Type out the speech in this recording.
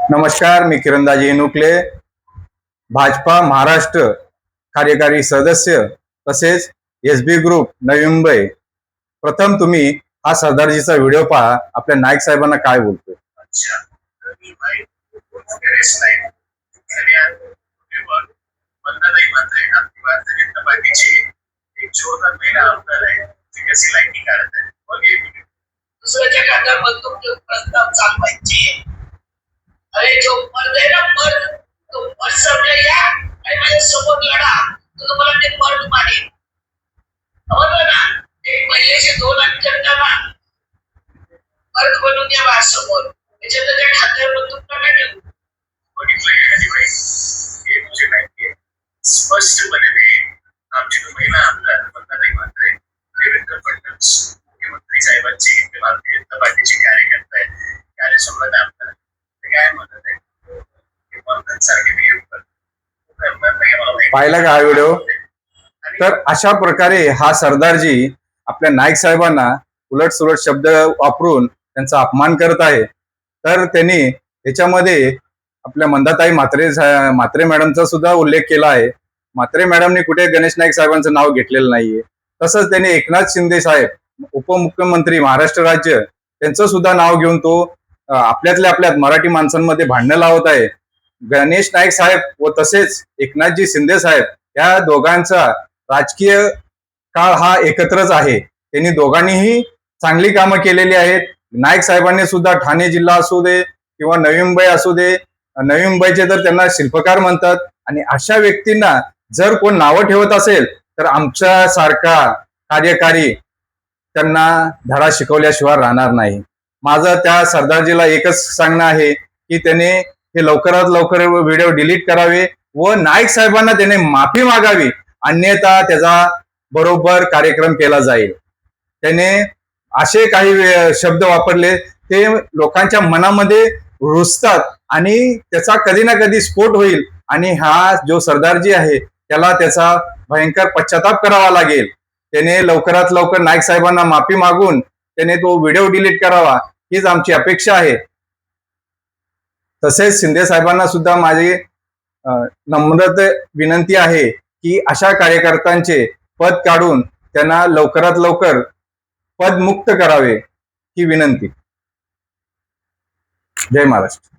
नमस्कार, मी किरणदाजी नुकले, भाजपा महाराष्ट्र कार्यकारी सदस्य तसेच एसबी ग्रुप नवी मुंबई। प्रथम तुम्ही हा सरदारजीचा व्हिडिओ पहा, आपल्या नाईक साहेबांना काय बोलतोय। अच्छा, दुसऱ्याच्या खात्यावर बंदूक ठेवून प्रस्ताव चालवायचे। अरे जो मर्द आहे ना मर्द, तो मर्द समजा या आणि माझ्या समोर लढा, तो तुम्हाला ते मर्द मानेल। समजलं ना? एक महिलेचे 2 हात करताना मर्द बनून या माझ्यासमोर, त्याच्या त्याच्या खात्यावर बंदूक नका ठेवू। हे तुझे नाही स्पष्टपणे आमची महिला आमदार मंदाताई म्हात्रे, देवेंद्र फडणवीस मुख्यमंत्री साहेबांची भारतीय जनता पार्टीची कार्यकर्ता आहे, कार्यसम्मत आमदार काय म्हणत आहे पाहिला का हा व्हिडिओ? तर अशा प्रकारे हा सरदारजी आपल्या नाईक साहेबांना उलट सुलट शब्द वापरून त्यांचा अपमान करत आहे। तर त्यांनी त्याच्यामध्ये आपल्या मंदाताई म्हात्रे मॅडमचा सुद्धा उल्लेख केला आहे। म्हात्रे मॅडमने कुठे गणेश नाईक साहेबांचं नाव घेतलेलं नाहीये। तसंच त्यांनी एकनाथ शिंदे साहेब उपमुख्यमंत्री महाराष्ट्र राज्य त्यांचं सुद्धा नाव घेऊन तो आपल्यात मराठी माणसांमध्ये भांडणं लावत आहे। गणेश नाईक साहेब व तसेच एकनाथजी शिंदे साहेब या दोघांचा राजकीय काळ हा एकत्रच आहे। त्यांनी दोघांनीही चांगली कामं केलेली आहेत। नाईक साहेबांनी सुद्धा ठाणे जिल्हा असू दे किंवा नवी मुंबई असू दे, नवी मुंबईचे तर त्यांना शिल्पकार म्हणतात। आणि अशा व्यक्तींना जर कोण नावं ठेवत असेल तर आमच्या सारखा कार्यकारी त्यांना धडा शिकवल्याशिवाय राहणार नाही। माझं त्या सरदारजीला एकच सांगणं आहे की त्याने हे लवकरात लवकर व्हिडिओ डिलीट करावे व नाईक साहेबांना त्याने माफी मागावी, अन्यथा त्याचा बरोबर कार्यक्रम केला जाईल। त्याने असे काही शब्द वापरले ते लोकांच्या मनामध्ये रुजतात आणि त्याचा कधी ना कधी स्फोट होईल आणि हा जो सरदारजी आहे त्याला त्याचा भयंकर पश्चाताप करावा लागेल। त्याने लवकरात लवकर नाईक साहेबांना माफी मागून त्याने तो व्हिडिओ डिलीट करावा हीच आमची अपेक्षा आहे। तसेच शिंदे साहेबांना सुद्धा माझी नम्र विनंती आहे की अशा कार्यकर्त्यांचे पद काढून त्यांना लवकरात लवकर पदमुक्त करावे ही विनंती। जय महाराष्ट्र।